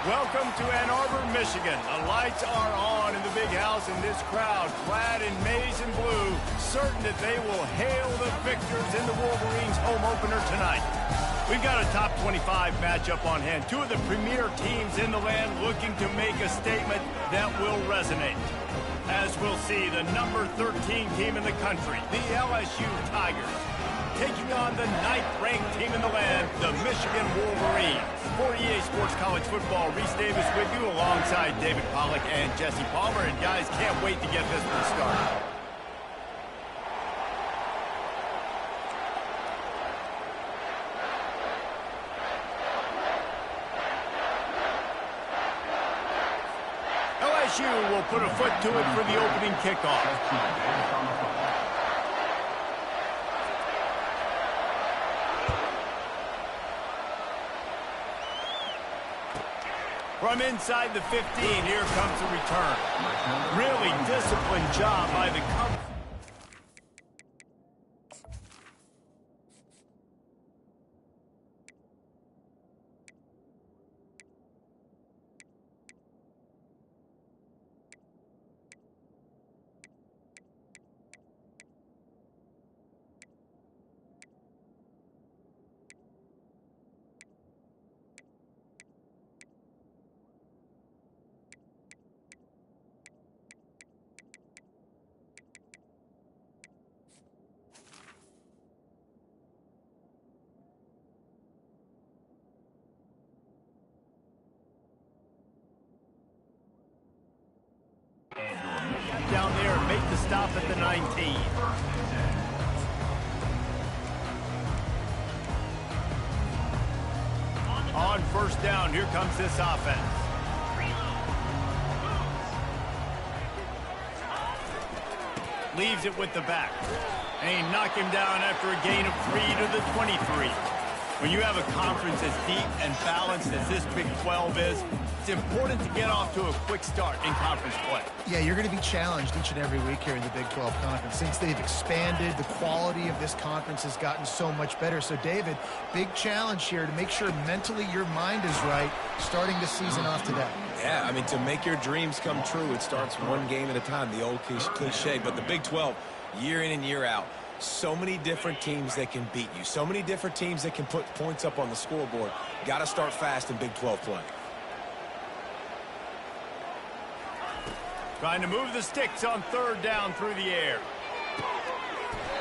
Welcome to Ann Arbor, Michigan. The lights are on in the big house, and this crowd, clad in maize and blue, certain that they will hail the victors in the Wolverines' home opener tonight. We've got a top 25 matchup on hand. Two of the premier teams in the land looking to make a statement that will resonate. As we'll see, the number 13 team in the country, the LSU Tigers, taking on the 9th-ranked team in the land, the Michigan Wolverines. For EA Sports College Football, Reese Davis with you alongside David Pollack and Jesse Palmer. And guys, can't wait to get this one started. LSU will put a foot to it for the opening kickoff. From inside the 15, here comes the return. Really disciplined job by the cover. Down there and make the stop at the 19. On first down, here comes this offense. Leaves it with the back. And he knocked him down after a gain of 3 to the 23. When you have a conference as deep and balanced as this Big 12 is, it's important to get off to a quick start in conference play. Yeah, you're going to be challenged each and every week here in the Big 12 Conference. Since they've expanded, the quality of this conference has gotten so much better. So, David, big challenge here to make sure mentally your mind is right starting the season off today. Yeah, I mean, to make your dreams come true, it starts one game at a time, the old cliche. But the Big 12, year in and year out, so many different teams that can beat you. So many different teams that can put points up on the scoreboard. Got to start fast in Big 12 play. Trying to move the sticks on third down through the air.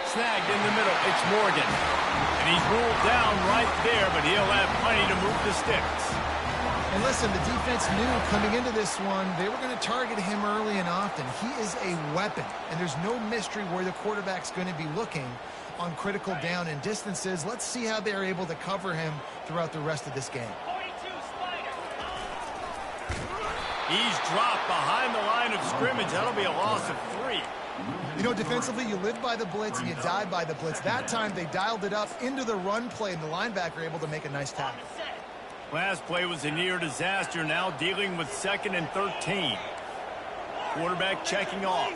Snagged in the middle. It's Morgan. And he's ruled down right there, but he'll have plenty to move the sticks. And listen, the defense knew coming into this one, they were going to target him early and often. He is a weapon, and there's no mystery where the quarterback's going to be looking on critical down and distances. Let's see how they're able to cover him throughout the rest of this game. He's dropped behind the line of scrimmage. That'll be a loss of 3. You know, defensively, you live by the blitz and you die by the blitz. That time, they dialed it up into the run play, and the linebacker able to make a nice tackle. Last play was a near disaster, now dealing with 2nd and 13. Quarterback checking off.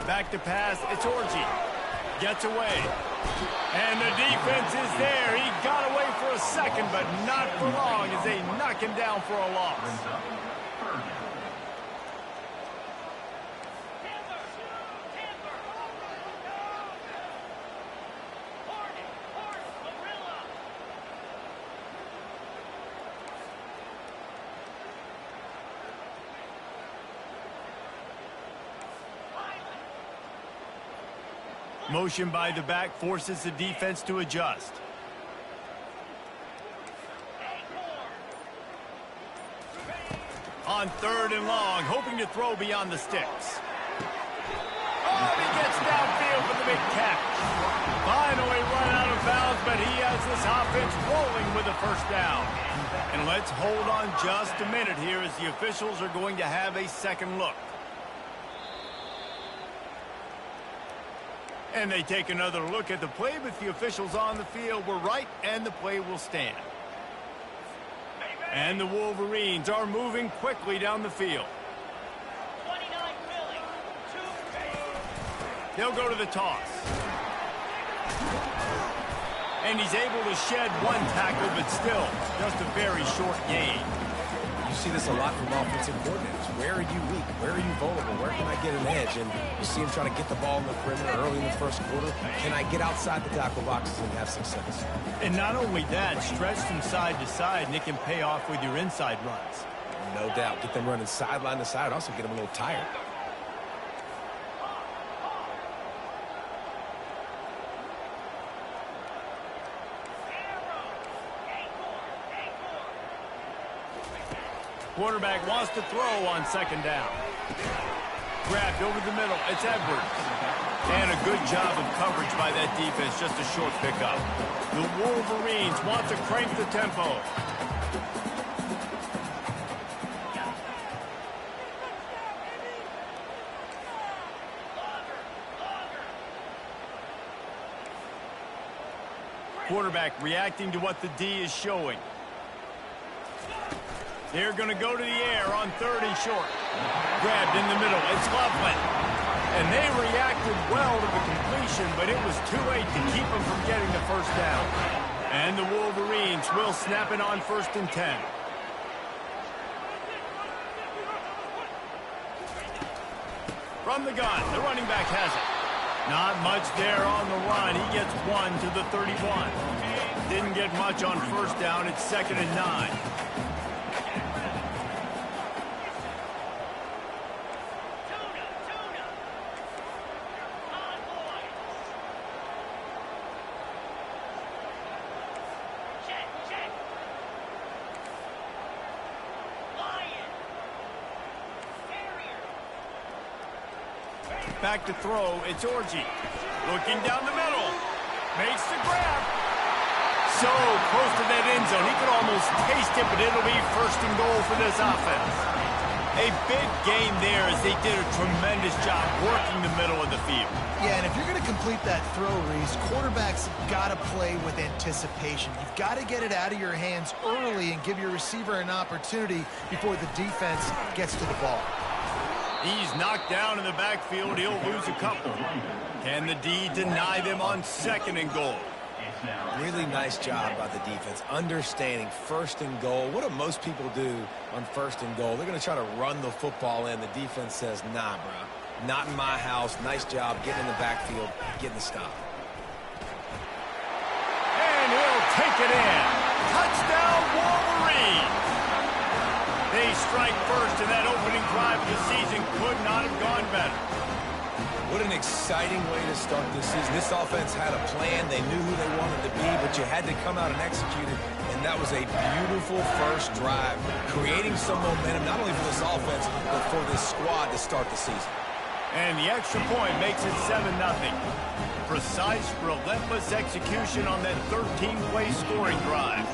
Back to pass, it's Orji. Gets away. And the defense is there. He got away for a second, but not for long as they knock him down for a loss. Motion by the back forces the defense to adjust. On third and long, hoping to throw beyond the sticks. Oh, he gets downfield for the big catch. Finally run out of bounds, but he has this offense rolling with a first down. And let's hold on just a minute here as the officials are going to have a second look. And they take another look at the play, but the officials on the field were right, and the play will stand. And the Wolverines are moving quickly down the field. They'll go to the toss. And he's able to shed one tackle, but still just a very short gain. You see this a lot from offensive coordinators. Where are you weak? Where are you vulnerable? Where can I get an edge? And you see him trying to get the ball in the perimeter early in the first quarter. Can I get outside the tackle boxes and have success? And not only that, stretch from side to side, and it can pay off with your inside runs. No doubt. Get them running sideline to side. Also get them a little tired. Quarterback wants to throw on second down. Grabbed over the middle. It's Edwards. And a good job of coverage by that defense. Just a short pickup. The Wolverines want to crank the tempo. Quarterback reacting to what the D is showing. They're going to go to the air on 3rd and short. Grabbed in the middle. It's Loveland. And they reacted well to the completion, but it was too late to keep them from getting the first down. And the Wolverines will snap it on 1st and 10. From the gun, the running back has it. Not much there on the run. He gets 1 to the 31. Didn't get much on 1st down. It's 2nd and 9. Back to throw, it's Orji. Looking down the middle. Makes the grab. So close to that end zone. He could almost taste it, but it'll be 1st and goal for this offense. A big game there as they did a tremendous job working the middle of the field. Yeah, and if you're going to complete that throw, Reese, quarterbacks got to play with anticipation. You've got to get it out of your hands early and give your receiver an opportunity before the defense gets to the ball. He's knocked down in the backfield. He'll lose a couple. Can the D deny them on 2nd and goal? Really nice job by the defense, understanding 1st and goal. What do most people do on 1st and goal? They're going to try to run the football in. The defense says, nah, bro. Not in my house. Nice job getting in the backfield, getting the stop. And he'll take it in. Touchdown, Wolverine. They strike first, and that opening drive of the season could not have gone better. What an exciting way to start this season. This offense had a plan. They knew who they wanted to be, but you had to come out and execute it, and that was a beautiful first drive, creating some momentum, not only for this offense, but for this squad to start the season. And the extra point makes it 7-0. Precise, relentless execution on that 13-play scoring drive.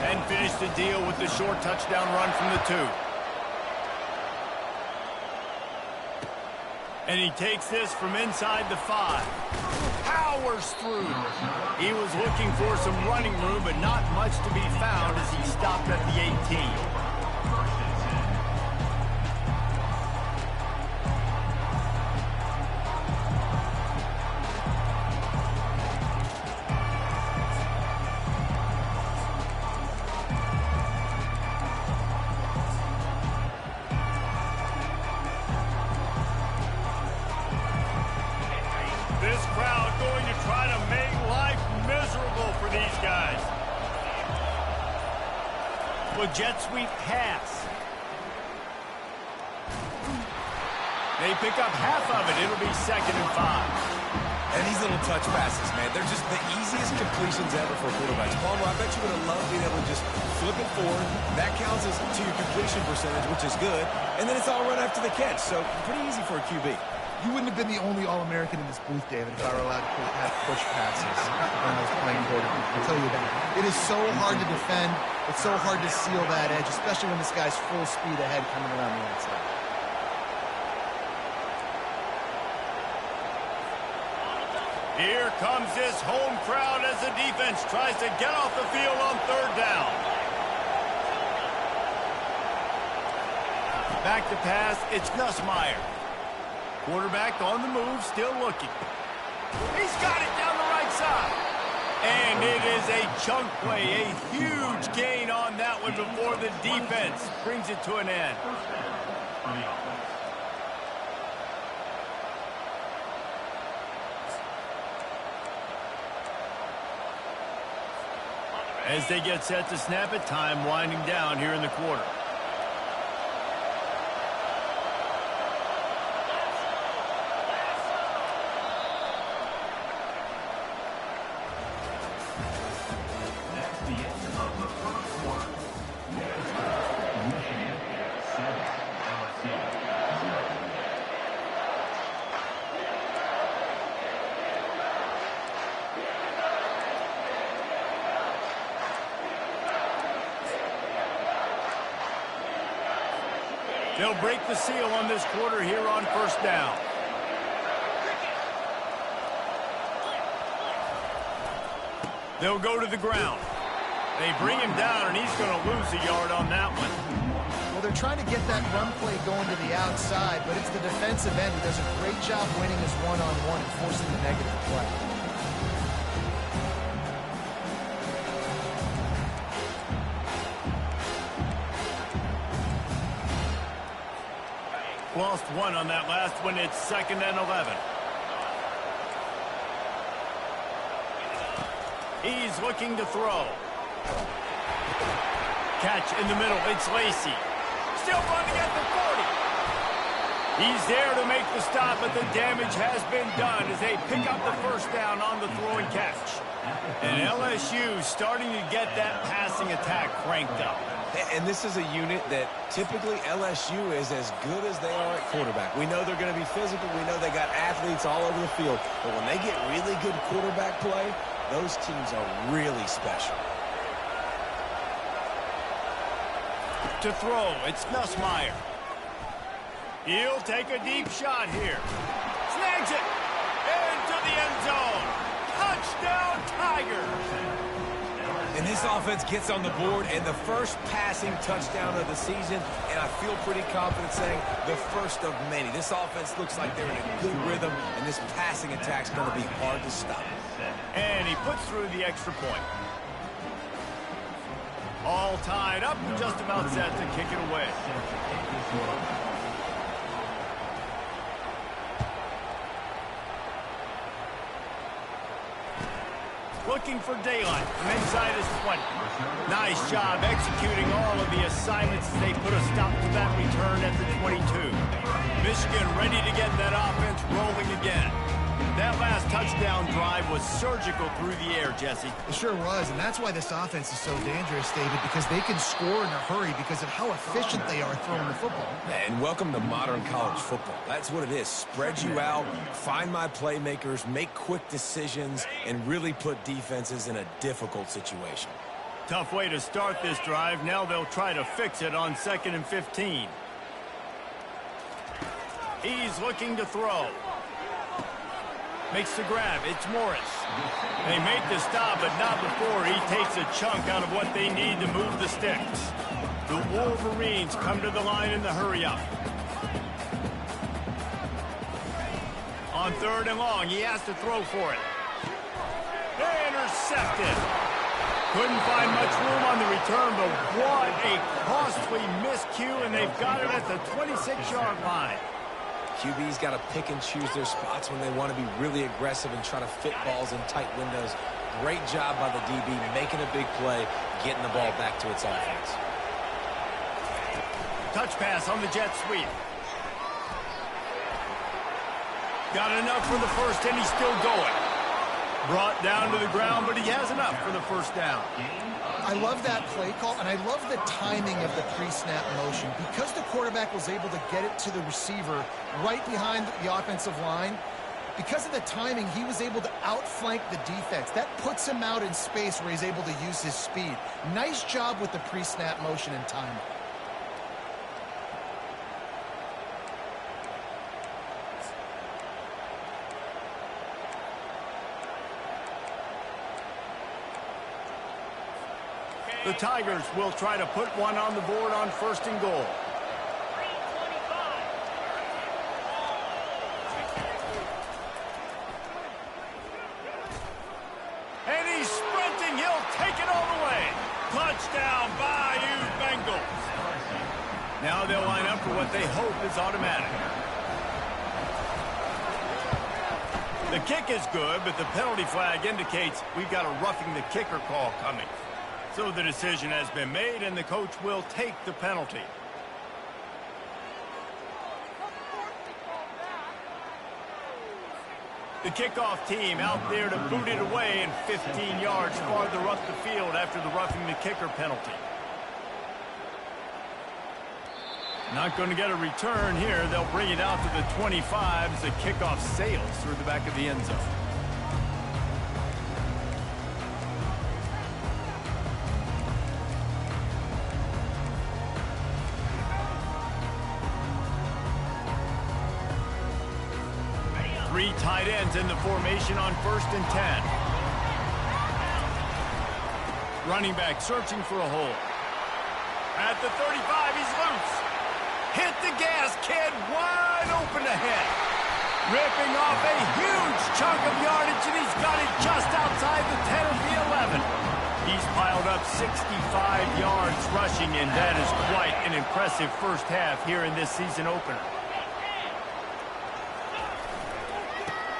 And finish the deal with the short touchdown run from the 2. And he takes this from inside the 5. Powers through. He was looking for some running room, but not much to be found as he stopped at the 18. This crowd going to try to make life miserable for these guys. Well, jet sweep pass. They pick up half of it. It'll be 2nd and 5. And these little touch passes, man, they're just the easiest completions ever for quarterbacks. Palmer, I bet you would have loved being able to just flip it forward. That counts as to your completion percentage, which is good. And then it's all right after the catch. So pretty easy for a QB. You wouldn't have been the only All-American in this booth, David, if I were allowed to have push passes when I was playing quarterback. I'll tell you that. It is so hard to defend. It's so hard to seal that edge, especially when this guy's full speed ahead coming around the outside. Here comes this home crowd as the defense tries to get off the field on 3rd down. Back to pass, it's Nussmeier. Quarterback on the move, still looking. He's got it down the right side. And it is a chunk play, a huge gain on that one before the defense brings it to an end. As they get set to snap it, time winding down here in the quarter. They'll break the seal on this quarter here on first down. They'll go to the ground. They bring him down, and he's going to lose a yard on that one. Well, they're trying to get that run play going to the outside, but it's the defensive end who does a great job winning his one-on-one and forcing the negative play. Lost one on that last one. It's 2nd and 11. He's looking to throw. Catch in the middle. It's Lacy. Still running at the 40. He's there to make the stop, but the damage has been done as they pick up the first down on the throw and catch. And LSU starting to get that passing attack cranked up. And this is a unit that typically LSU is as good as they are at quarterback. We know they're going to be physical. We know they got athletes all over the field. But when they get really good quarterback play, those teams are really special. To throw, it's Nussmeier. He'll take a deep shot here. Snags it. Into the end zone. Touchdown, Tigers. And this offense gets on the board, and the first passing touchdown of the season, and I feel pretty confident saying the first of many. This offense looks like they're in a good rhythm, and this passing attack's going to be hard to stop. And he puts through the extra point. All tied up, just about set to kick it away. Looking for daylight from inside his 20. Nice job executing all of the assignments as they put a stop to that return at the 22. Michigan ready to get that offense rolling again. That last touchdown drive was surgical through the air, Jesse. It sure was, and that's why this offense is so dangerous, David, because they can score in a hurry because of how efficient they are throwing the football. And welcome to modern college football. That's what it is. Spread you out, find my playmakers, make quick decisions, and really put defenses in a difficult situation. Tough way to start this drive. Now they'll try to fix it on 2nd and 15. He's looking to throw. Makes the grab. It's Morris. They make the stop, but not before he takes a chunk out of what they need to move the sticks. The Wolverines come to the line in the hurry-up. On 3rd and long, he has to throw for it. Intercepted. Couldn't find much room on the return, but what a costly miscue, and they've got it at the 26-yard line. QB's got to pick and choose their spots when they want to be really aggressive and try to fit balls in tight windows. Great job by the DB making a big play, getting the ball back to its offense. Touch pass on the jet sweep. Got enough for the first, and he's still going. Brought down to the ground, but he has enough for the first down. I love that play call, and I love the timing of the pre-snap motion. Because the quarterback was able to get it to the receiver right behind the offensive line, because of the timing, he was able to outflank the defense. That puts him out in space where he's able to use his speed. Nice job with the pre-snap motion and timing. The Tigers will try to put one on the board on 1st and goal. Now they'll line up for what they hope is automatic. The kick is good, but the penalty flag indicates we've got a roughing the kicker call coming. So the decision has been made, and the coach will take the penalty. The kickoff team out there to boot it away and 15 yards farther up the field after the roughing the kicker penalty. Not going to get a return here. They'll bring it out to the 25 as the kickoff sails through the back of the end zone. Three tight ends in the formation on 1st and 10. Running back searching for a hole. At the 35, he's loose. Hit the gas, kid, wide open ahead. Ripping off a huge chunk of yardage, and he's got it just outside the 10 of the 11. He's piled up 65 yards rushing, and that is quite an impressive first half here in this season opener.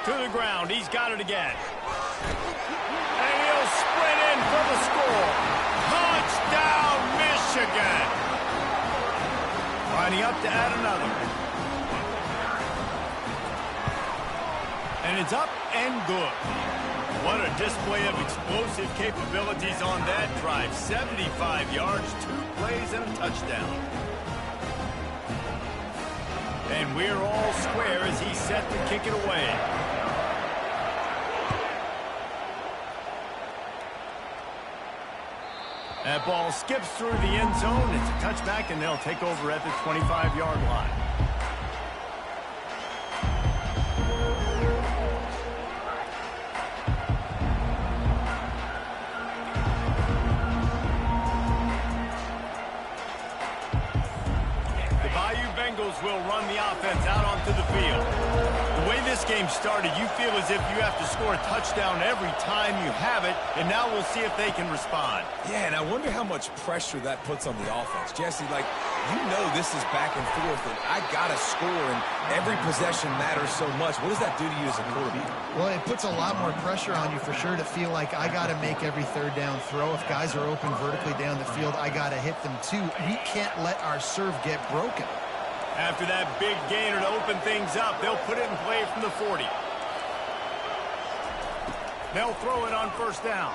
To the ground, he's got it again. And he'll sprint in for the score. Touchdown, Michigan! Lining up to add another. And it's up and good. What a display of explosive capabilities on that drive. 75 yards, 2 plays, and a touchdown. And we're all square as he's set to kick it away. That ball skips through the end zone. It's a touchback, and they'll take over at the 25-yard line. The Bayou Bengals will run the offense out onto the field. The way this game started, you feel as if you have to score a touchdown every time you have it, and now we'll see if they can respond. Yeah, and I wonder how much pressure that puts on the offense. Jesse, like, you know this is back and forth, and I got to score, and every possession matters so much. What does that do to you as a quarterback? Well, it puts a lot more pressure on you for sure to feel like I got to make every third down throw. If guys are open vertically down the field, I got to hit them too. We can't let our serve get broken. After that big gainer to open things up, they'll put it in play from the 40. They'll throw it on 1st down.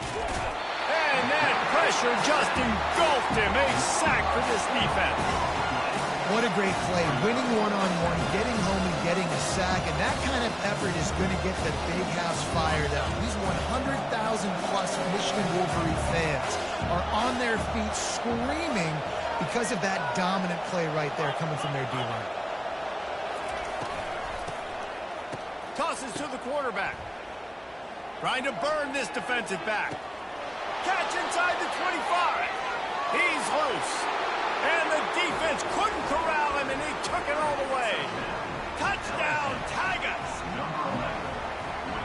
And that pressure just engulfed him. A sack for this defense. What a great play. Winning one-on-one, getting home and getting a sack. And that kind of effort is going to get the big house fired up. These 100,000-plus Michigan Wolverine fans are on their feet screaming because of that dominant play right there coming from their D-line. Tosses to the quarterback. Trying to burn this defensive back. Catch inside the 25. He's loose. And the defense couldn't corral him, and he took it all the way. Touchdown, Tigers.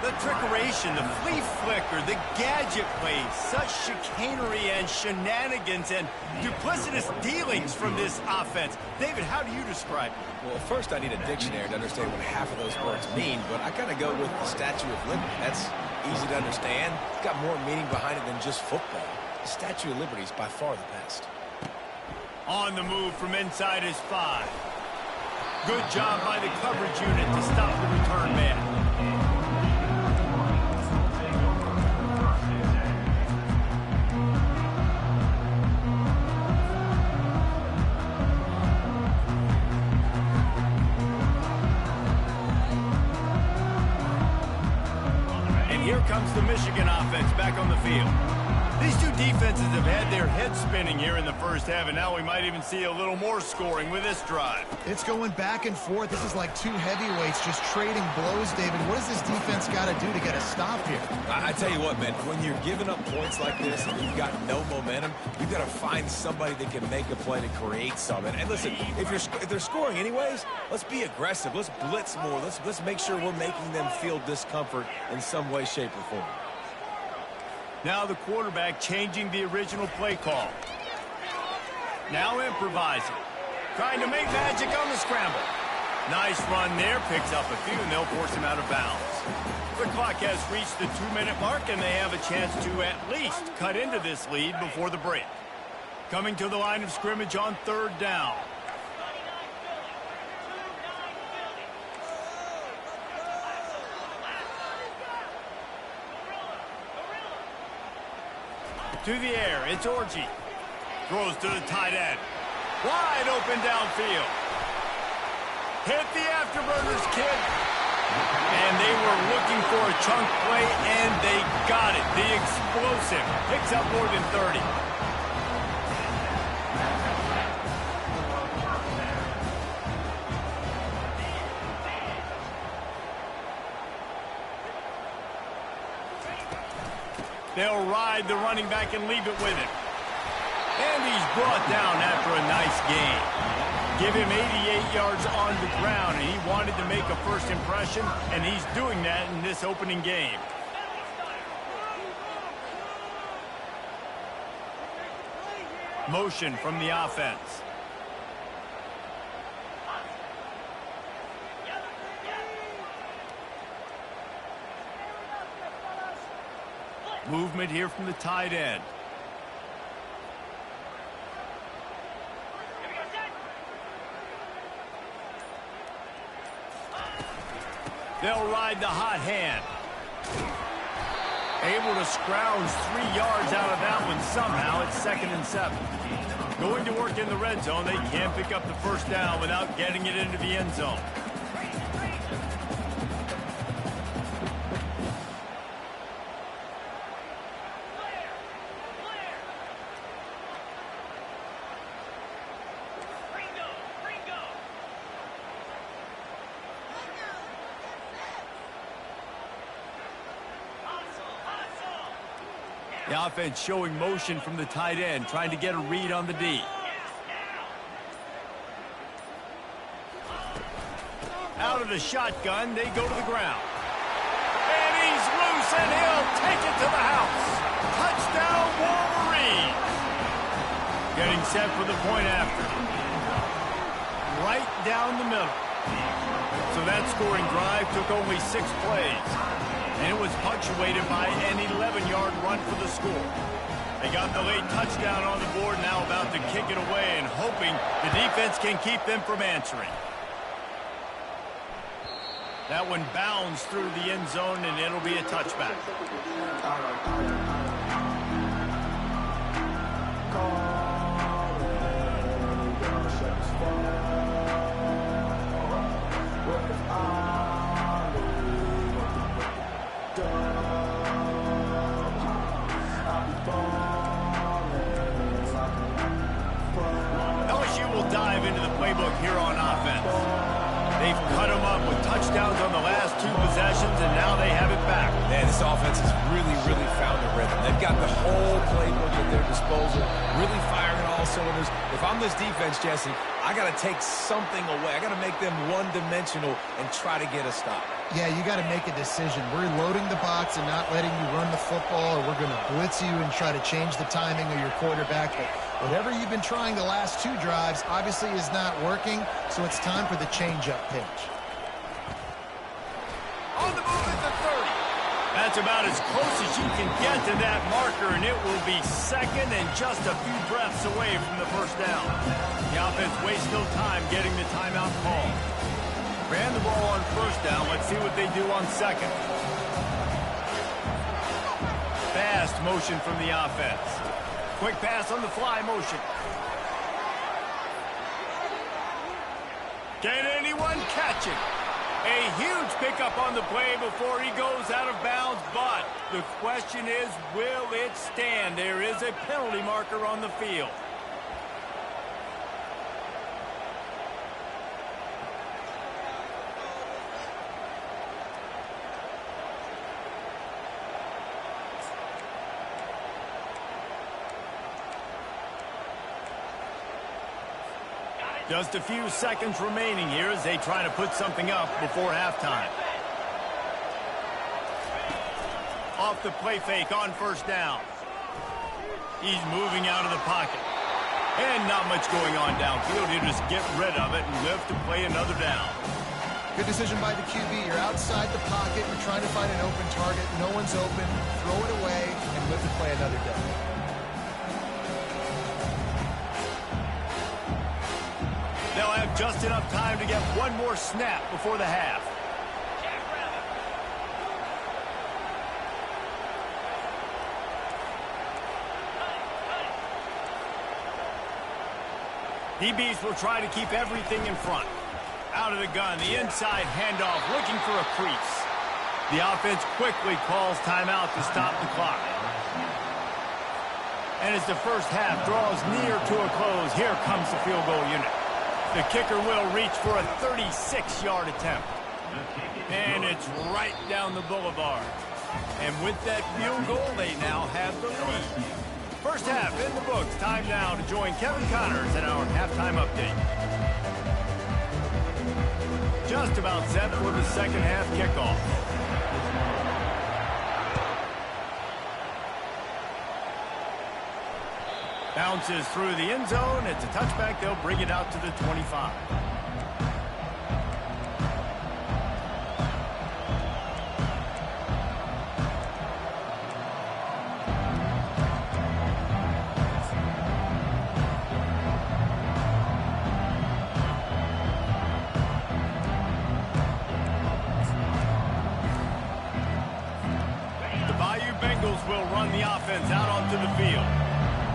The trickeration, the flea flicker, the gadget plays, such chicanery and shenanigans and duplicitous dealings from this offense. David, how do you describe it? Well, first I need a dictionary to understand what half of those words mean, but I gotta go with the Statue of Liberty. That's easy to understand. It's got more meaning behind it than just football. The Statue of Liberty is by far the best. On the move from inside his 5. Good job by the coverage unit to stop the return man. And here comes the Michigan offense back on the field. These two defenses have had their heads spinning here in the first half, and now we might even see a little more scoring with this drive. It's going back and forth. This is like two heavyweights just trading blows, David. What does this defense got to do to get a stop here? I tell you what, man, when you're giving up points like this and you've got no momentum, you've got to find somebody that can make a play to create something. And listen, if they're scoring anyways, let's be aggressive. Let's blitz more. Let's make sure we're making them feel discomfort in some way, shape, or form. Now the quarterback changing the original play call. Now improvising. Trying to make magic on the scramble. Nice run there. Picks up a few, and they'll force him out of bounds. The clock has reached the 2-minute mark, and they have a chance to at least cut into this lead before the break. Coming to the line of scrimmage on 3rd down. To the air, it's Orji. Throws to the tight end. Wide open downfield. Hit the afterburners, kid. And they were looking for a chunk play, and they got it. The explosive picks up more than 30. They'll ride the running back and leave it with him. And he's brought down after a nice gain. Give him 88 yards on the ground, and he wanted to make a first impression, and he's doing that in this opening game. Motion from the offense. Movement here from the tight end. They'll ride the hot hand. Able to scrounge 3 yards out of that one somehow. It's 2nd and 7. Going to work in the red zone. They can't pick up the first down without getting it into the end zone. The offense showing motion from the tight end, trying to get a read on the D. Out of the shotgun, they go to the ground. And he's loose, and he'll take it to the house. Touchdown, Wolverine. Getting set for the point after. Right down the middle. So that scoring drive took only 6 plays. And it was punctuated by an 11-yard run for the score. They got the late touchdown on the board, now about to kick it away and hoping the defense can keep them from answering. That one bounds through the end zone, and it'll be a touchback. LSU will dive into the playbook here on offense. They've cut them up with touchdowns on the last 2 possessions, and now they have it back. Man, this offense has really found a rhythm. They've got the whole playbook at their disposal, really firing all cylinders. If I'm this defense, Jesse, I got to take something away. I got to make them one-dimensional and try to get a stop. Yeah, you got to make a decision. We're loading the box and not letting you run the football, or we're going to blitz you and try to change the timing of your quarterback. But whatever you've been trying the last 2 drives obviously is not working, so it's time for the change-up pitch. On the move at the 30. That's about as close as you can get to that marker, and it will be 2nd and just a few breaths away from the first down. The offense wastes no time getting the timeout call. Ran the ball on first down. Let's see what they do on 2nd. Fast motion from the offense. Quick pass on the fly motion. Can anyone catch it? A huge pickup on the play before he goes out of bounds, but the question is, will it stand? There is a penalty marker on the field. Just a few seconds remaining here as they try to put something up before halftime. Off the play fake on first down. He's moving out of the pocket. And not much going on downfield. He'll just get rid of it and live to play another down. Good decision by the QB. You're outside the pocket. You're trying to find an open target. No one's open. Throw it away and live to play another down. They'll have just enough time to get one more snap before the half. DBs will try to keep everything in front. Out of the gun, the inside handoff, looking for a crease. The offense quickly calls timeout to stop the clock. And as the first half draws near to a close, here comes the field goal unit. The kicker will reach for a 36-yard attempt. And it's right down the boulevard. And with that field goal, they now have the lead. First half in the books. Time now to join Kevin Connors in our halftime update. Just about set for the second half kickoff. Bounces through the end zone. It's a touchback. They'll bring it out to the 25. Will run the offense out onto the field.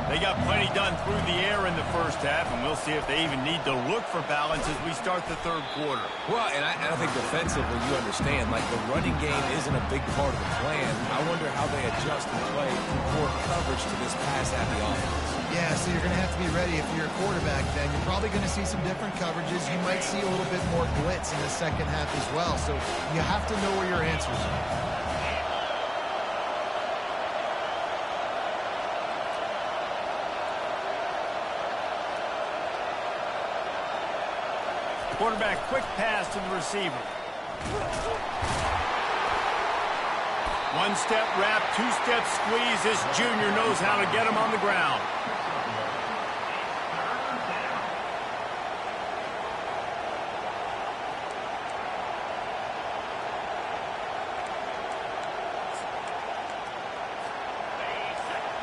They got plenty done through the air in the first half, and we'll see if they even need to look for balance as we start the third quarter. Well, and I think defensively, you understand, like the running game isn't a big part of the plan. I wonder how they adjust and play through poor coverage to this pass-happy offense. Yeah, so you're going to have to be ready if you're a quarterback then. You're probably going to see some different coverages. You might see a little bit more blitz in the second half as well. So you have to know where your answers are. Quarterback, quick pass to the receiver. One-step wrap, two-step squeeze. This junior knows how to get him on the ground.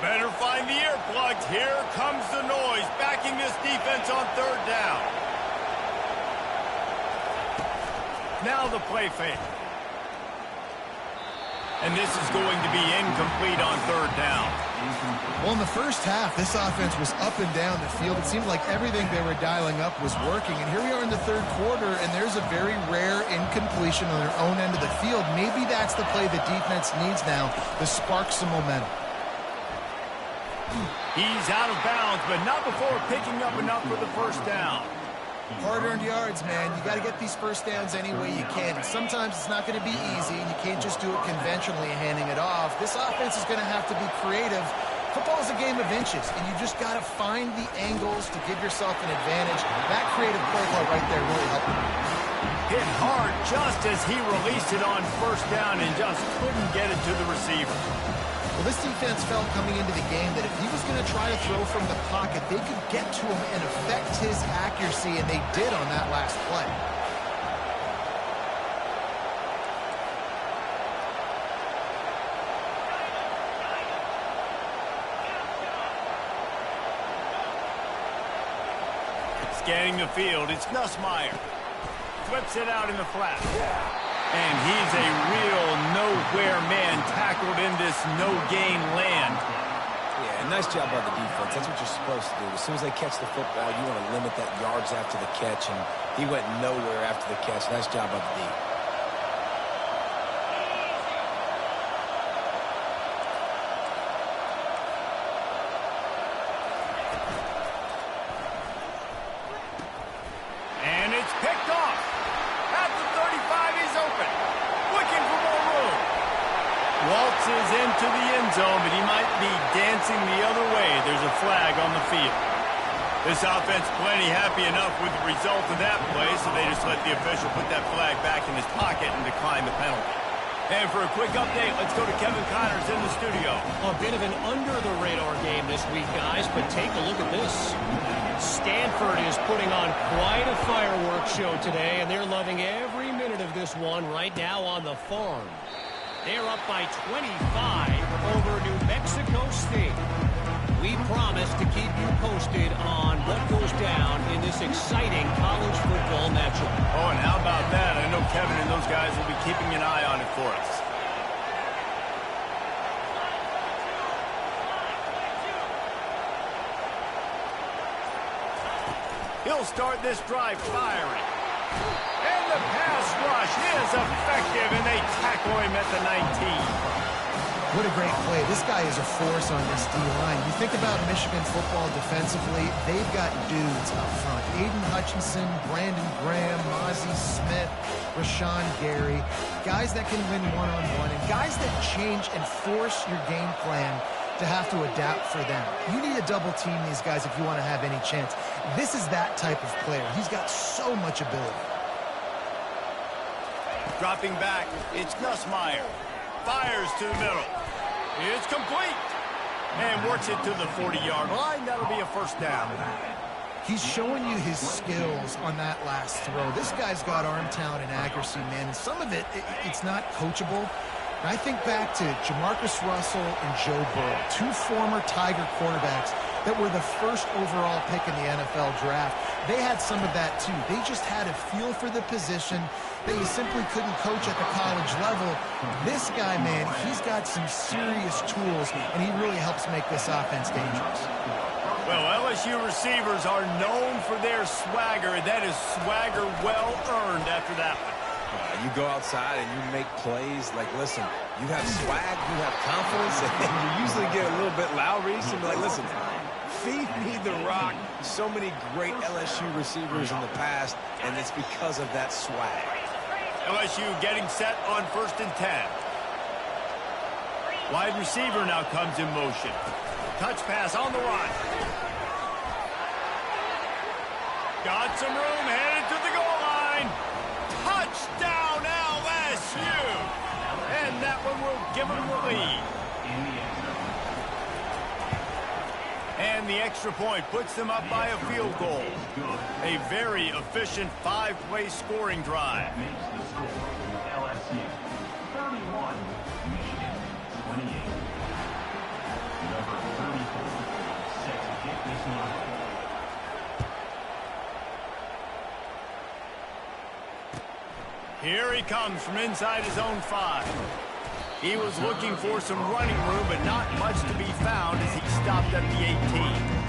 Better find the earplugs. Here comes the noise, backing this defense on third down. Now the play fake. And this is going to be incomplete on third down. Well, in the first half, this offense was up and down the field. It seemed like everything they were dialing up was working. And here we are in the third quarter, and there's a very rare incompletion on their own end of the field. Maybe that's the play the defense needs now to spark some momentum. He's out of bounds, but not before picking up enough for the first down. Hard-earned yards, man. You got to get these first downs any way you can. And sometimes it's not going to be easy, and you can't just do it conventionally handing it off. This offense is going to have to be creative. Football is a game of inches, and you just got to find the angles to give yourself an advantage. That creative play call right there really helped him. Hit hard just as he released it on first down and just couldn't get it to the receiver. Well, this defense felt coming into the game that if he was going to try to throw from the pocket, they could get to him and affect his accuracy, and they did on that last play. Scanning the field, it's Nussmeier. Flips it out in the flat. And he's a real nowhere man tackled in this no-gain land. Yeah, nice job by the defense. That's what you're supposed to do. As soon as they catch the football, you want to limit that yards after the catch, and he went nowhere after the catch. Nice job by the D. And it's picked off. At the 35, he's open. Looking for more room. Waltzes into the end zone, but he might be dancing the other way. There's a flag on the field. This offense plenty happy enough with the result of that play, so they just let the official put that flag back in his pocket and decline the penalty. And for a quick update, let's go to Kevin Connors in the studio. A bit of an under-the-radar game this week, guys, but take a look at this. Stanford is putting on quite a fireworks show today, and they're loving every minute of this one right now on the farm. They're up by 25 over New Mexico State. We promise to keep you posted on what goes down in this exciting college football matchup. Oh, and how about that? I know Kevin and those guys will be keeping an eye on it for us. He'll start this drive firing. And the pass rush is effective, and they tackle him at the 19. What a great play. This guy is a force on this D-line. You think about Michigan football defensively, they've got dudes up front. Aiden Hutchinson, Brandon Graham, Mozzie Smith, Rashawn Gary. Guys that can win one-on-one and guys that change and force your game plan to have to adapt for them. You need to double team these guys if you want to have any chance. This is that type of player. He's got so much ability. Dropping back, it's Nussmeier. Fires to the middle. It's complete. And works it to the 40-yard line. That'll be a first down. He's showing you his skills on that last throw. This guy's got arm talent and accuracy, man. And some of it's not coachable. And I think back to Jamarcus Russell and Joe Burrow, two former Tiger quarterbacks that were the first overall pick in the NFL draft. They had some of that, too. They just had a feel for the position that you simply couldn't coach at the college level. This guy, man, he's got some serious tools, and he really helps make this offense dangerous. Well, LSU receivers are known for their swagger. That is swagger well earned after that one. You go outside and you make plays. Like, listen, you have swag, you have confidence, and you usually get a little bit loud, Reese, and be like, listen, feed me the rock. So many great LSU receivers in the past, and it's because of that swag. LSU getting set on 1st and 10. Wide receiver now comes in motion. Touch pass on the run. Got some room, headed to the goal line. Touchdown LSU! And that one will give them the lead. And the extra point puts them up by a field goal. A very efficient 5-play scoring drive. LSU 31, Michigan 28. Number 34 set to kick this one. Here he comes from inside his own 5. He was looking for some running room, but not much to be found as he stopped at the 18.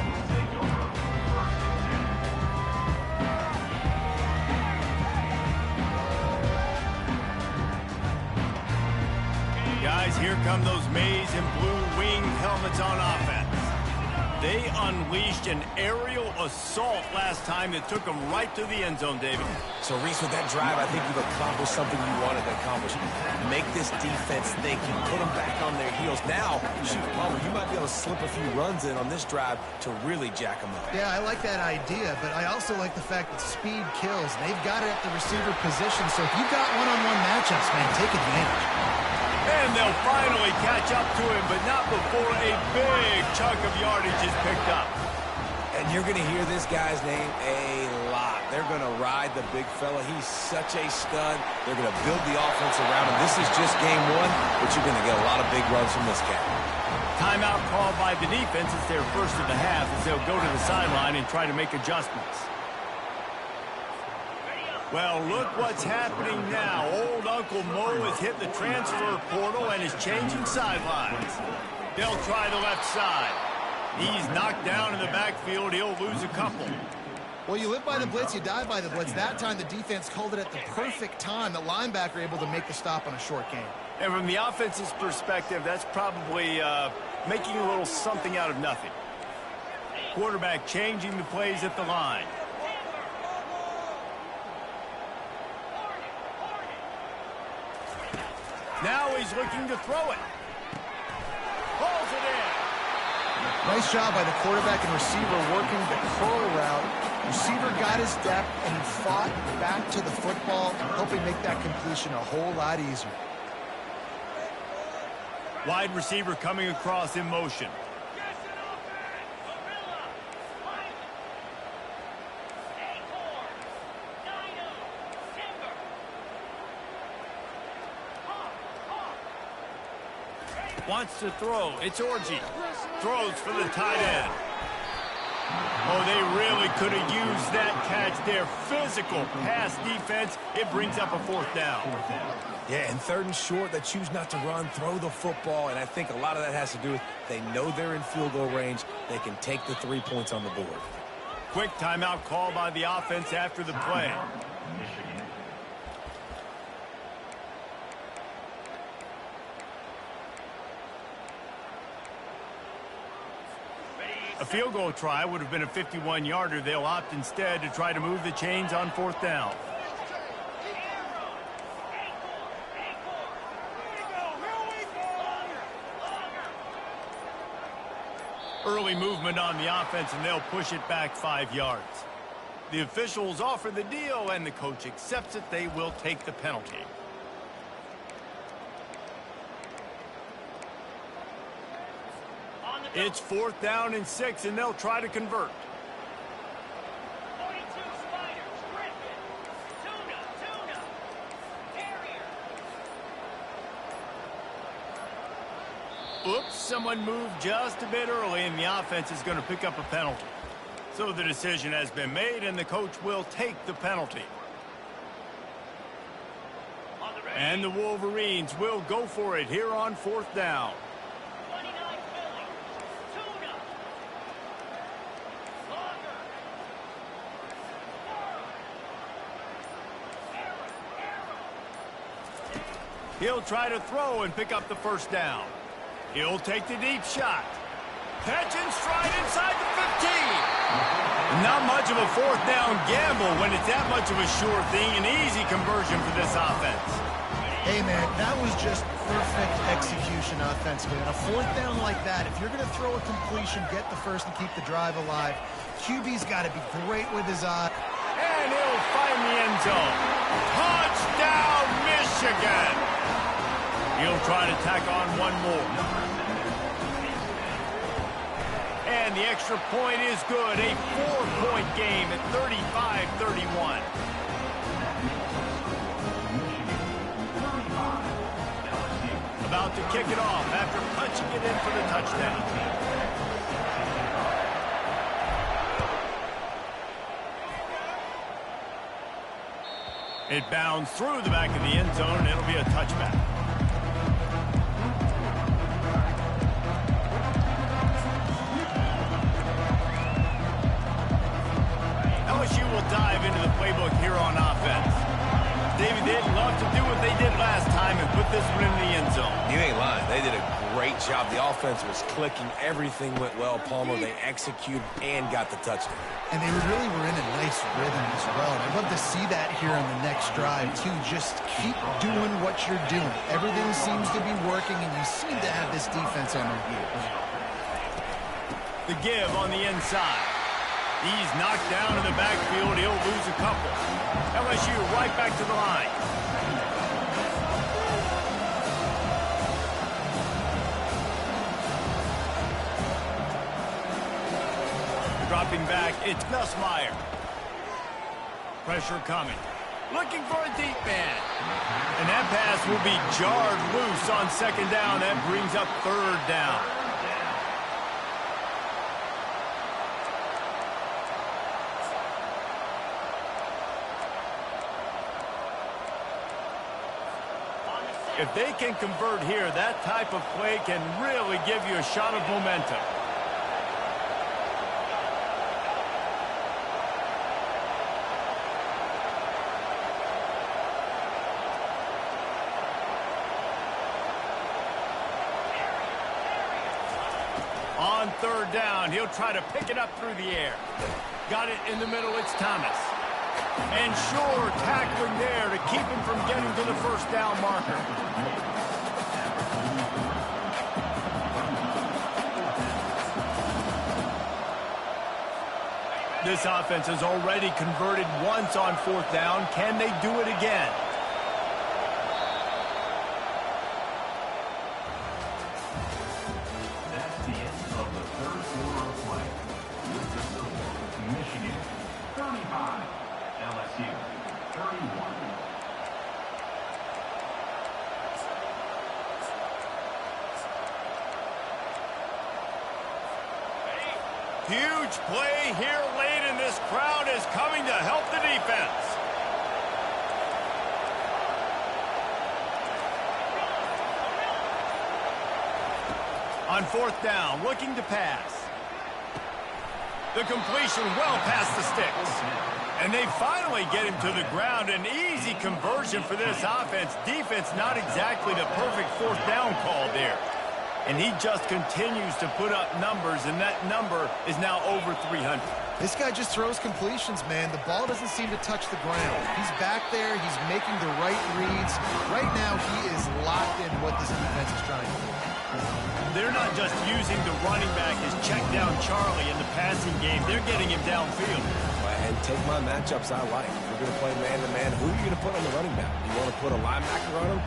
Guys, here come those maize and blue wing helmets on offense. They unleashed an aerial assault last time that took them right to the end zone, David. So, Reese, with that drive, I think you've accomplished something you wanted to accomplish. Make this defense think. You put them back on their heels. Now, shoot, Palmer, you might be able to slip a few runs in on this drive to really jack them up. Yeah, I like that idea, but I also like the fact that speed kills. They've got it at the receiver position, so if you've got one-on-one matchups, man, take advantage. And they'll finally catch up to him, but not before a big chunk of yardage is picked up. And you're going to hear this guy's name a lot. They're going to ride the big fella. He's such a stud. They're going to build the offense around him. This is just game 1, but you're going to get a lot of big runs from this guy. Timeout called by the defense. It's their first of the half as they'll go to the sideline and try to make adjustments. Well, look what's happening now. Old Uncle Mo has hit the transfer portal and is changing sidelines. They'll try the left side. He's knocked down in the backfield. He'll lose a couple. Well, you live by the blitz, you die by the blitz. That time the defense called it at the perfect time. The linebacker able to make the stop on a short gain. And from the offense's perspective, that's probably making a little something out of nothing. Quarterback changing the plays at the line. Now he's looking to throw it. Pulls it in. Nice job by the quarterback and receiver working the curl route. Receiver got his depth and he fought back to the football, helping make that completion a whole lot easier. Wide receiver coming across in motion. Wants to throw. It's Orji. Throws for the tight end. Oh, they really could have used that catch there. Physical pass defense. It brings up a fourth down. Yeah, and 3rd and short, they choose not to run, throw the football, and I think a lot of that has to do with they know they're in field goal range. They can take the 3 points on the board. Quick timeout call by the offense after the play. Michigan. A field goal try would have been a 51-yarder. They'll opt instead to try to move the chains on 4th down. Early movement on the offense, and they'll push it back 5 yards. The officials offer the deal, and the coach accepts it. They will take the penalty. It's 4th down and 6, and they'll try to convert. Oops, someone moved just a bit early, and the offense is going to pick up a penalty. So the decision has been made, and the coach will take the penalty. And the Wolverines will go for it here on 4th down. He'll try to throw and pick up the 1st down. He'll take the deep shot. Catch and stride inside the 15. Not much of a 4th down gamble when it's that much of a sure thing. An easy conversion for this offense. Hey, man, that was just perfect execution offensively. On a 4th down like that, if you're going to throw a completion, get the first and keep the drive alive. QB's got to be great with his eye. And he'll find the end zone. Touchdown, Michigan! He'll try to tack on one more. And the extra point is good. A 4-point game at 35-31. About to kick it off after punching it in for the touchdown. It bounds through the back of the end zone, and it'll be a touchback. LSU will dive into the playbook here on offense. David, they'd love to do what they did last time and put this one in the end zone. You ain't lying. They did a great job. The offense was clicking. Everything went well. Palmer, they executed and got the touchdown. And they really were in a nice rhythm as well. And I'd love to see that here on the next drive, too. Just keep doing what you're doing. Everything seems to be working, and you seem to have this defense on their heels. The give on the inside. He's knocked down in the backfield. He'll lose a couple. LSU right back to the line. Dropping back, it's Nussmeier. Pressure coming. Looking for a deep man. And that pass will be jarred loose on 2nd down. That brings up 3rd down. If they can convert here, that type of play can really give you a shot of momentum. On 3rd down, he'll try to pick it up through the air. Got it in the middle, it's Thomas. And sure, tackling there to keep him from getting to the 1st down marker. This offense has already converted once on 4th down. Can they do it again? 35. LSU 31. Huge play here late, and this crowd is coming to help the defense. On fourth down, looking to pass. The completion well past the sticks. And they finally get him to the ground. An easy conversion for this offense. Defense not exactly the perfect fourth down call there. And he just continues to put up numbers, and that number is now over 300. This guy just throws completions, man. The ball doesn't seem to touch the ground. He's back there. He's making the right reads. Right now, he is locked in what this defense is trying to do. They're not just using the running back as check down Charlie in the passing game. They're getting him downfield. And take my matchups I like. If you're going to play man-to-man, who are you going to put on the running back? You want to put a linebacker on him?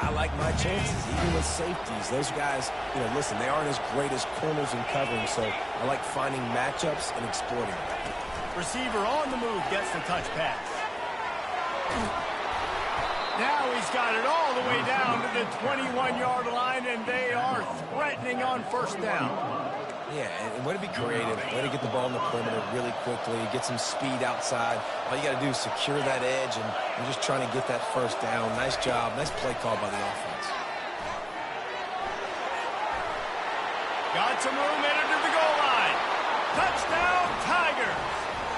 I like my chances, even with safeties. Those guys, listen, they aren't as great as corners and covering, so I like finding matchups and exploiting them. Receiver on the move gets the touch pass. Now he's got it all the way down to the 21-yard line, and they are threatening on first down. Yeah, and way to be creative, way to get the ball in the perimeter really quickly, get some speed outside. All you got to do is secure that edge, and you're just trying to get that first down. Nice job, nice play call by the offense. Got some room headed to the goal line. Touchdown, Tigers!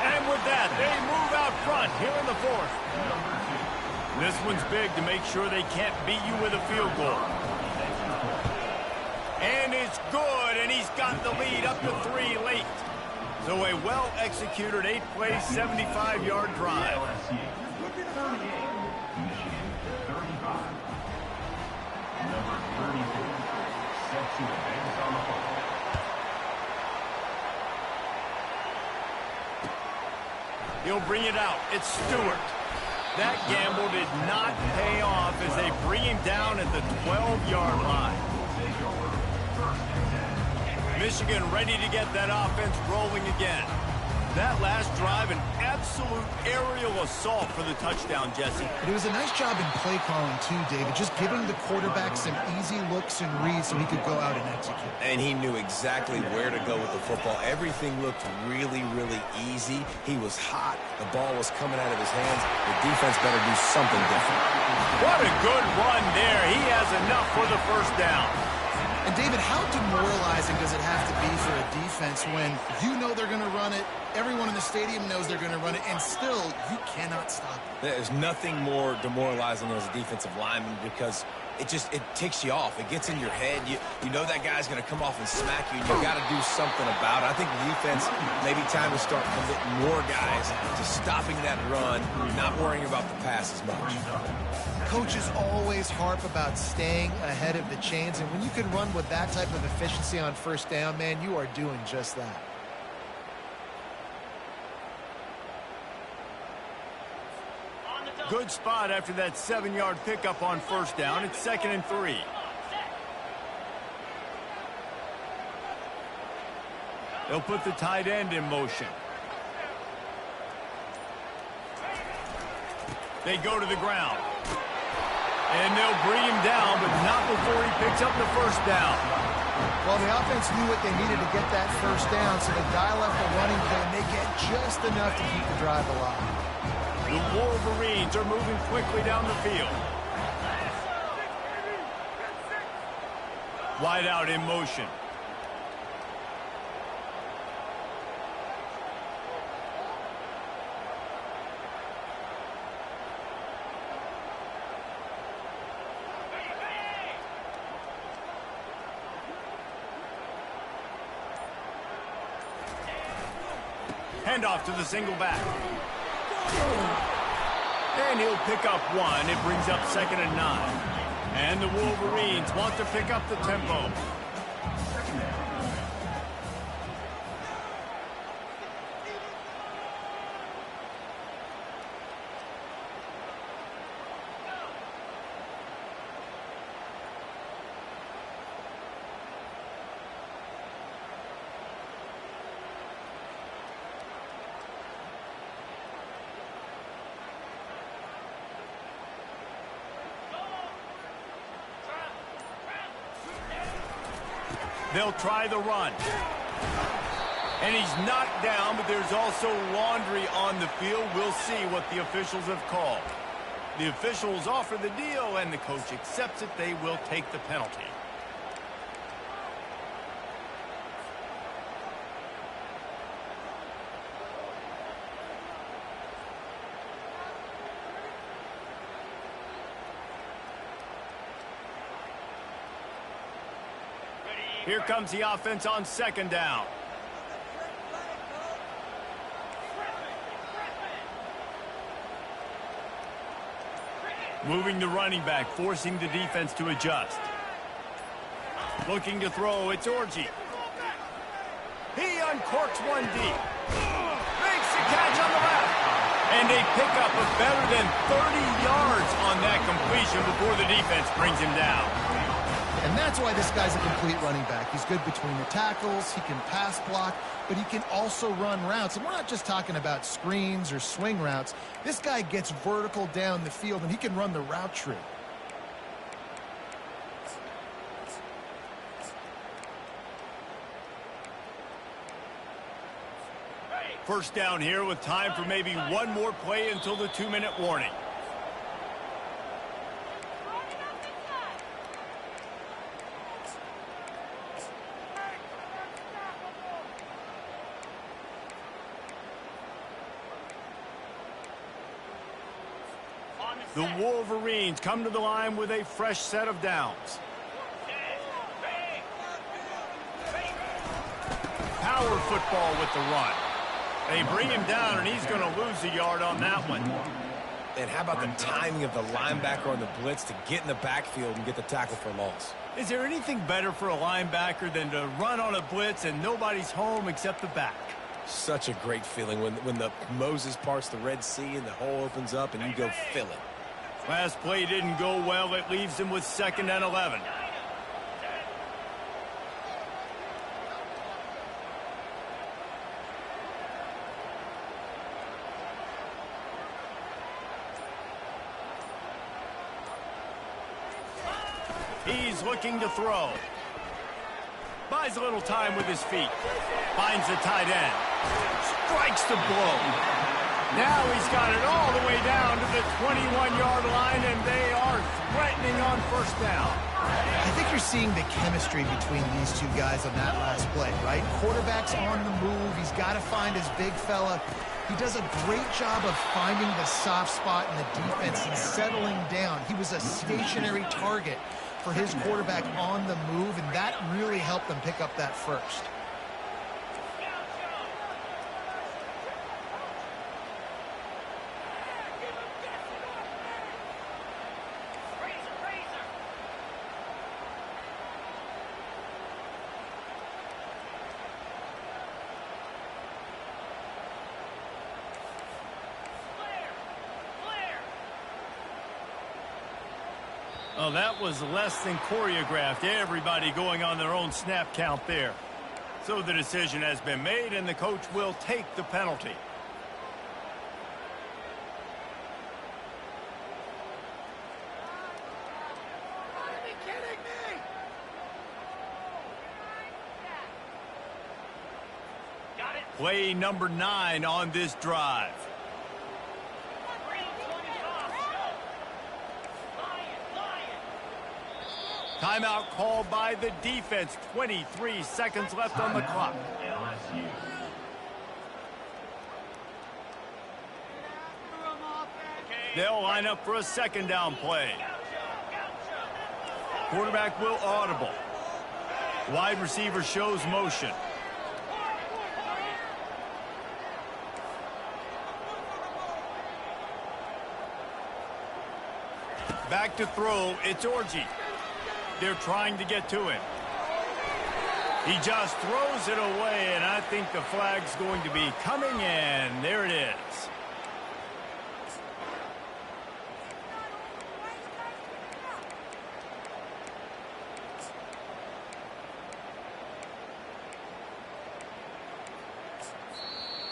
And with that, they move out front here in the fourth. This one's big to make sure they can't beat you with a field goal. And it's good, and he's got the lead up to 3 late. So a well-executed 8-play, 75-yard drive. LSU 38. Michigan 35. Number 34. Set to advance on the football. He'll bring it out. It's Stewart. That gamble did not pay off as they bring him down at the 12-yard line. Michigan ready to get that offense rolling again. That last drive, an absolute aerial assault for the touchdown, Jesse. But it was a nice job in play calling, too, David, just giving the quarterback some easy looks and reads so he could go out and execute. And he knew exactly where to go with the football. Everything looked really, really easy. He was hot. The ball was coming out of his hands. The defense better do something different. What a good run there. He has enough for the first down. And, David, how demoralizing does it have to be for a defense when you know they're going to run it, everyone in the stadium knows they're going to run it, and still you cannot stop it? There's nothing more demoralizing as a defensive lineman because it ticks you off. It gets in your head. You know that guy's going to come off and smack you, and you've got to do something about it. I think the defense, maybe time to start committing more guys to stopping that run, not worrying about the pass as much. Coaches always harp about staying ahead of the chains, and when you can run with that type of efficiency on first down, man, you are doing just that. Good spot after that 7-yard pickup on first down. It's 2nd and 3. They'll put the tight end in motion. They go to the ground. And they'll bring him down, but not before he picks up the first down. Well, the offense knew what they needed to get that first down, so they dial up the running play, and they get just enough to keep the drive alive. The Wolverines are moving quickly down the field. Wide out in motion. Handoff to the single back. And he'll pick up 1. It brings up 2nd and 9. And the Wolverines want to pick up the tempo. They'll try the run. And he's knocked down, but there's also laundry on the field. We'll see what the officials have called. The officials offer the deal, and the coach accepts it. They will take the penalty. Here comes the offense on second down. Moving the running back, forcing the defense to adjust. Looking to throw, it's Orji. He uncorks one deep. Makes the catch on the left. And a pickup of better than 30 yards on that completion before the defense brings him down. And that's why this guy's a complete running back. He's good between the tackles, he can pass block, but he can also run routes. And we're not just talking about screens or swing routes. This guy gets vertical down the field, and he can run the route tree. First down here with time for maybe one more play until the 2-minute warning. The Wolverines come to the line with a fresh set of downs. Power football with the run. They bring him down, and he's going to lose a yard on that one. And how about the timing of the linebacker on the blitz to get in the backfield and get the tackle for loss? Is there anything better for a linebacker than to run on a blitz and nobody's home except the back? Such a great feeling when the Moses parts the Red Sea and the hole opens up and you go fill it. Last play didn't go well. It leaves him with 2nd and 11. He's looking to throw. Buys a little time with his feet. Finds the tight end. Strikes the blow. Now he's got it all the way down to the 21-yard line, and they are threatening on first down. I think you're seeing the chemistry between these two guys on that last play, right? Quarterback's on the move. He's got to find his big fella. He does a great job of finding the soft spot in the defense and settling down. He was a stationary target for his quarterback on the move, and that really helped them pick up that first. Oh, that was less than choreographed. Everybody going on their own snap count there. So the decision has been made, and the coach will take the penalty. Are you kidding me? Got it. Play number 9 on this drive. Timeout called by the defense. 23 seconds left on the clock. LSU. They'll line up for a 2nd down play. Quarterback will audible. Wide receiver shows motion. Back to throw. It's Orji. They're trying to get to him. He just throws it away, and I think the flag's going to be coming in. There it is.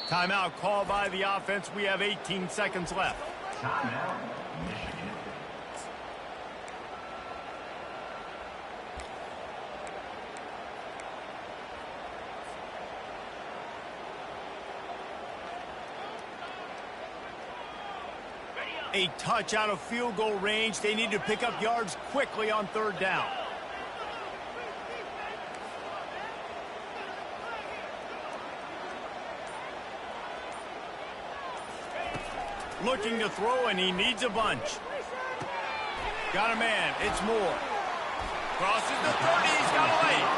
Timeout called by the offense. We have 18 seconds left. Timeout, Michigan. A touch out of field goal range. They need to pick up yards quickly on third down. Looking to throw, and he needs a bunch. Got a man. It's Moore. Crosses the 30. He's got a lane.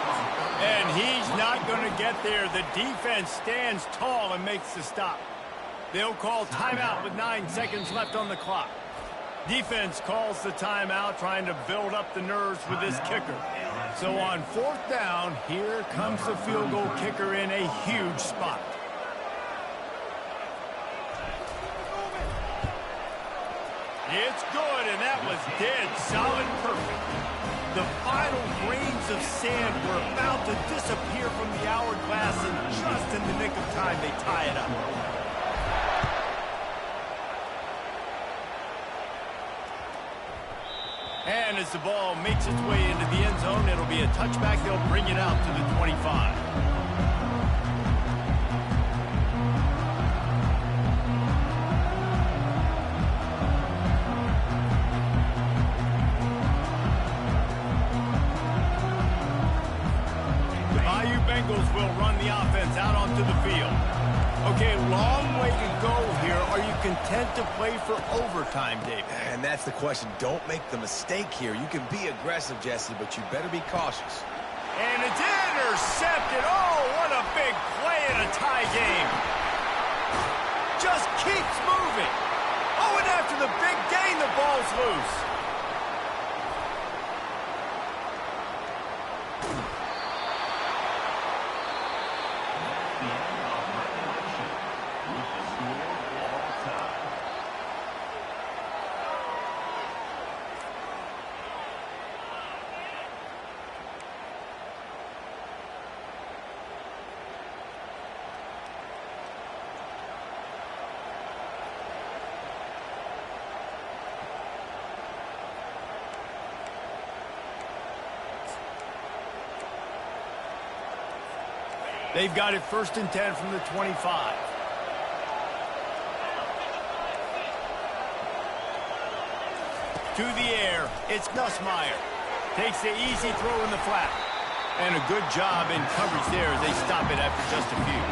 And he's not going to get there. The defense stands tall and makes the stop. They'll call timeout with 9 seconds left on the clock. Defense calls the timeout, trying to build up the nerves with this kicker. So on fourth down, here comes the field goal kicker in a huge spot. It's good, and that was dead solid perfect. The final grains of sand were about to disappear from the hourglass, and just in the nick of time, they tie it up. And as the ball makes its way into the end zone, it'll be a touchback. They'll bring it out to the 25. Bengals will run the offense out onto the field. Okay, long way to go here. Are you content to play for overtime, David? And that's the question. Don't make the mistake here. You can be aggressive, Jesse, but you better be cautious. And it's intercepted. Oh, what a big play in a tie game. Just keeps moving. Oh, and after the big gain, the ball's loose. They've got it 1st and 10 from the 25. To the air, it's Nussmeier. Takes the easy throw in the flat. And a good job in coverage there as they stop it after just a few.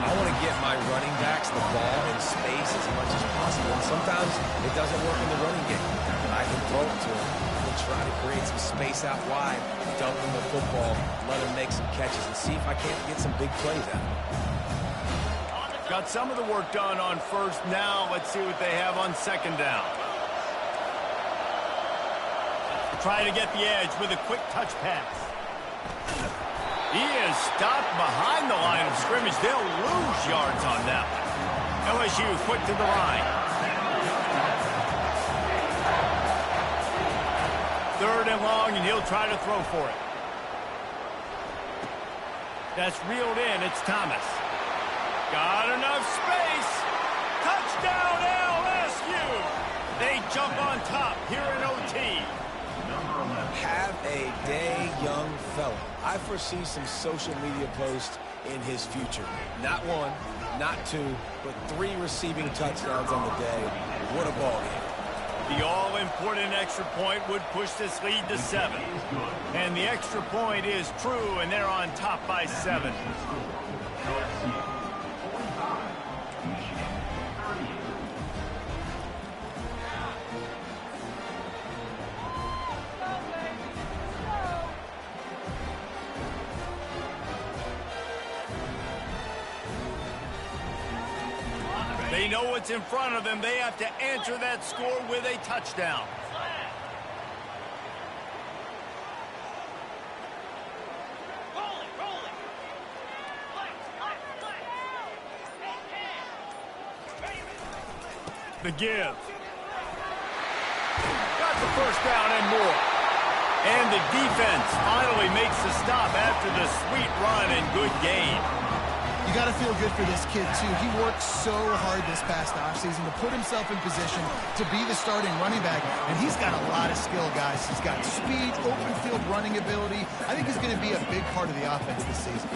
I want to get my running backs the ball in space as much as possible. And sometimes it doesn't work in the running game. But I can throw it to him. Try to create some space out wide, dump him the football, let him make some catches, and see if I can't get some big plays out of him. Got some of the work done on first. Now let's see what they have on second down. Try to get the edge with a quick touch pass. He is stopped behind the line of scrimmage. They'll lose yards on that one. LSU quick to the line. 3rd and long, and he'll try to throw for it. That's reeled in. It's Thomas. Got enough space. Touchdown, LSU. They jump on top here in OT. Have a day, young fella. I foresee some social media posts in his future. Not 1, not 2, but 3 receiving touchdowns on the day. What a ball game. The all-important extra point would push this lead to 7. And the extra point is true, and they're on top by 7. They know what's in front of them. They have to answer that score with a touchdown. The give. Got the first down and more. And the defense finally makes the stop after the sweet run and good gain. You got to feel good for this kid, too. He worked so hard this past offseason to put himself in position to be the starting running back, and he's got a lot of skill, guys. He's got speed, open field running ability. I think he's going to be a big part of the offense this season.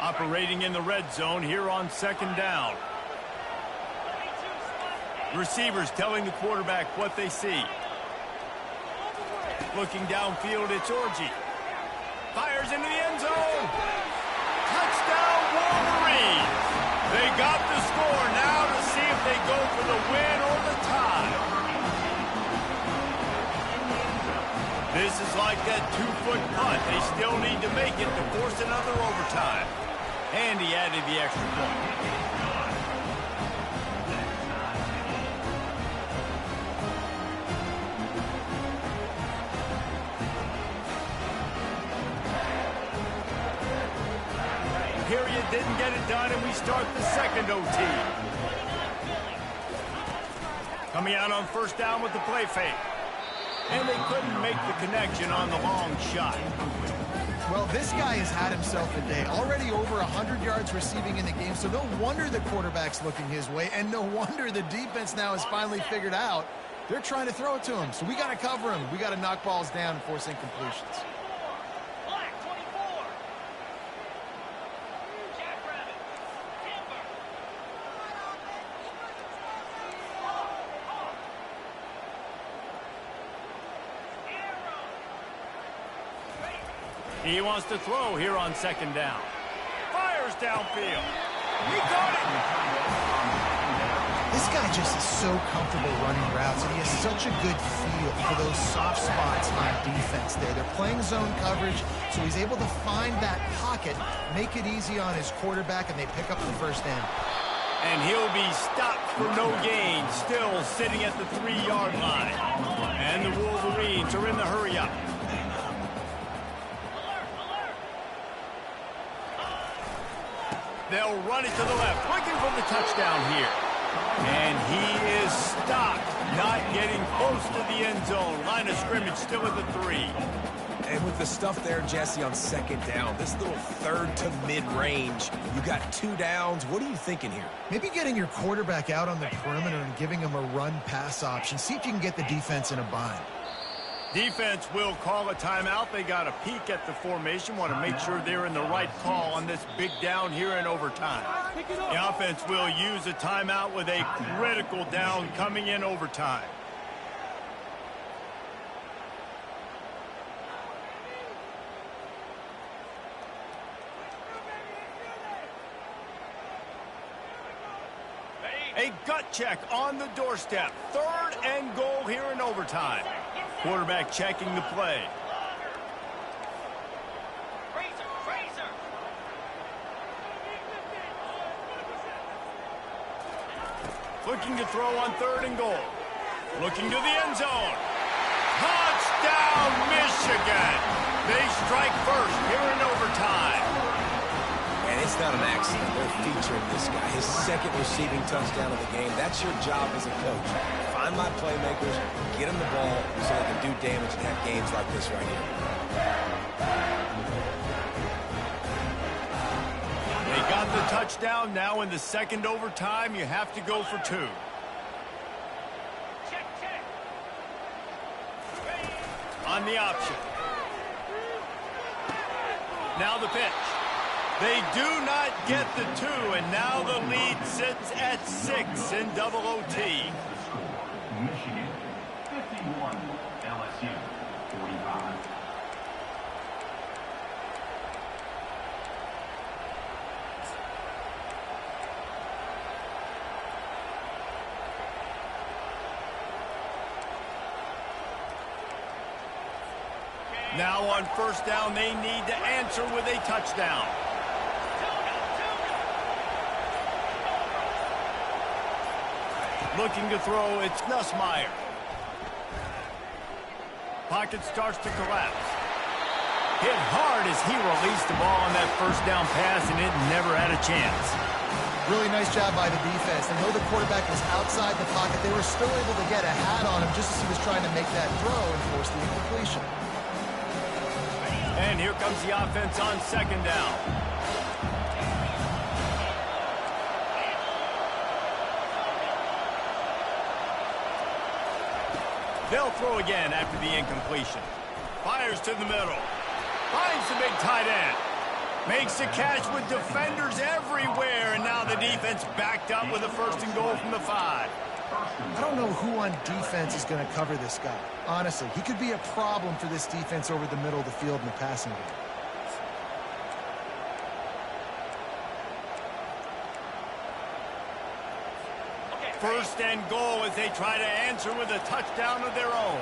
Operating in the red zone here on second down. Receivers telling the quarterback what they see. Looking downfield, it's Orji. Fires into the end zone. Touchdown, Wolverines. They got the score. Now to see if they go for the win or the tie. This is like that 2-foot punt. They still need to make it to force another overtime. And he added the extra point. Period didn't get it done, and we start the second OT. Coming out on first down with the play fake. And they couldn't make the connection on the long shot. Well, this guy has had himself a day. Already over 100 yards receiving in the game, so no wonder the quarterback's looking his way, and no wonder the defense now has finally figured out they're trying to throw it to him. So we got to cover him. We got to knock balls down and force incompletions. He wants to throw here on second down. Fires downfield. He caught it. This guy just is so comfortable running routes, and he has such a good feel for those soft spots on defense there. They're playing zone coverage, so he's able to find that pocket, make it easy on his quarterback, and they pick up the first down. And he'll be stopped for no gain, still sitting at the 3-yard line. And the Wolverines are in the hurry-up. They'll run it to the left, looking for the touchdown here. And he is stopped, not getting close to the end zone. Line of scrimmage still at the 3. And with the stuff there, Jesse, on second down, this little third to mid-range, you got 2 downs. What are you thinking here? Maybe getting your quarterback out on the perimeter and giving him a run-pass option. See if you can get the defense in a bind. Defense will call a timeout. They got a peek at the formation, want to make sure they're in the right call on this big down here in overtime. The offense will use a timeout with a critical down coming in overtime. A gut check on the doorstep. 3rd and goal here in overtime. Quarterback checking the play. Looking to throw on 3rd and goal. Looking to the end zone. Touchdown, Michigan. They strike first here in overtime. And it's not an accident. They're featuring this guy. His 2nd receiving touchdown of the game. That's your job as a coach. Find my playmakers, get them the ball so they can do damage and have games like this right here. They got the touchdown. Now in the second overtime, you have to go for 2. On the option. Now the pitch. They do not get the 2, and now the lead sits at 6 in double OT. Michigan 51, LSU 45. Now on first down, they need to answer with a touchdown. Looking to throw, it's Nussmeier. Pocket starts to collapse. Hit hard as he released the ball on that first down pass, and it never had a chance. Really nice job by the defense. They know the quarterback was outside the pocket. They were still able to get a hat on him just as he was trying to make that throw and force the incompletion. And here comes the offense on second down. They'll throw again after the incompletion. Fires to the middle. Finds the big tight end. Makes the catch with defenders everywhere, and now the defense backed up with a 1st and goal from the 5. I don't know who on defense is going to cover this guy. Honestly, he could be a problem for this defense over the middle of the field in the passing game. First and goal as they try to answer with a touchdown of their own.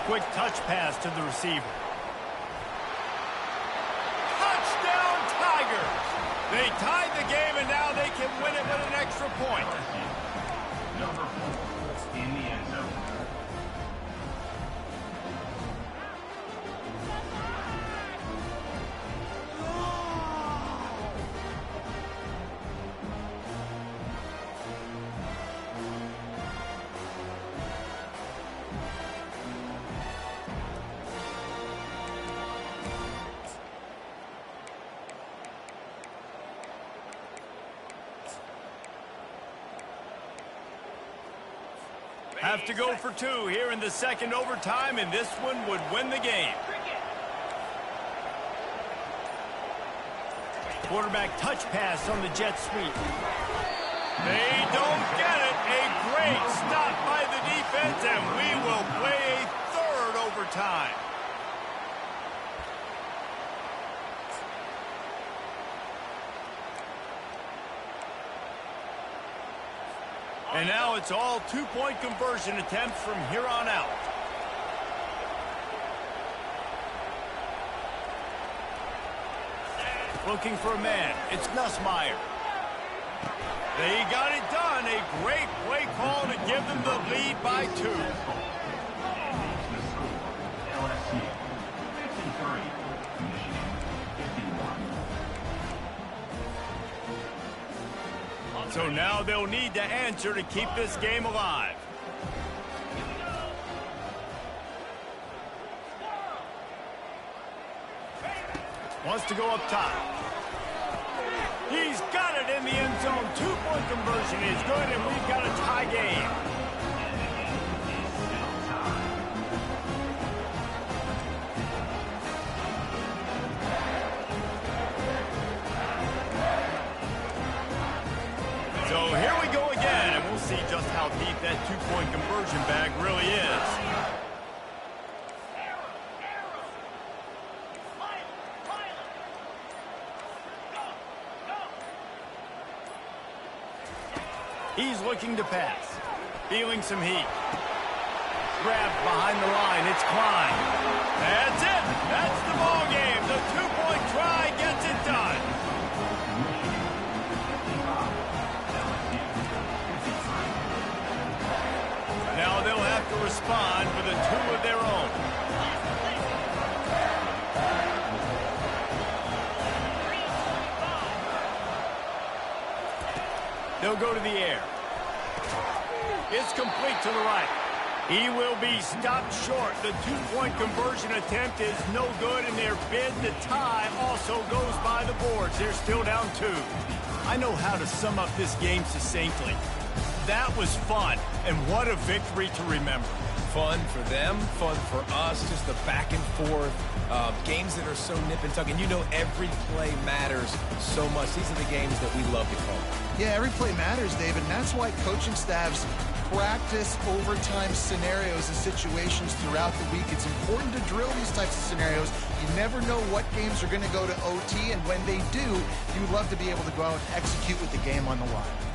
Quick touch pass to the receiver. Touchdown Tigers! They tied the game, and now they can win it with an extra point. Number 4 in the end zone. Have to go for 2 here in the 2nd overtime, and this one would win the game. Quarterback touch pass on the jet sweep. They don't get it. A great stop by the defense, and we will play a 3rd overtime. And now it's all 2-point conversion attempts from here on out. Looking for a man. It's Nussmeier. They got it done. A great play call to give them the lead by 2. LSU 53, Michigan 51. So now they'll need to answer to keep this game alive. Wants to go up top. He's got it in the end zone. 2-point conversion is good, and we've got a tie game. So here we go again, and we'll see just how deep that 2-point conversion bag really is. He's looking to pass. Feeling some heat. Grabbed behind the line. It's Klein. That's it. That's the ball game. The 2-point try gets it done. Now they'll have to respond with a 2 of their own. They'll go to the air. It's complete to the right. He will be stopped short. The 2-point conversion attempt is no good, and their bid to tie also goes by the boards. They're still down 2. I know how to sum up this game succinctly. That was fun, and what a victory to remember. Fun for them, fun for us, just the back and forth, games that are so nip and tuck, and you know every play matters so much. These are the games that we love to call. Yeah, every play matters, David, and that's why coaching staffs practice overtime scenarios and situations throughout the week. It's important to drill these types of scenarios. You never know what games are going to go to OT, and when they do, you love to be able to go out and execute with the game on the line.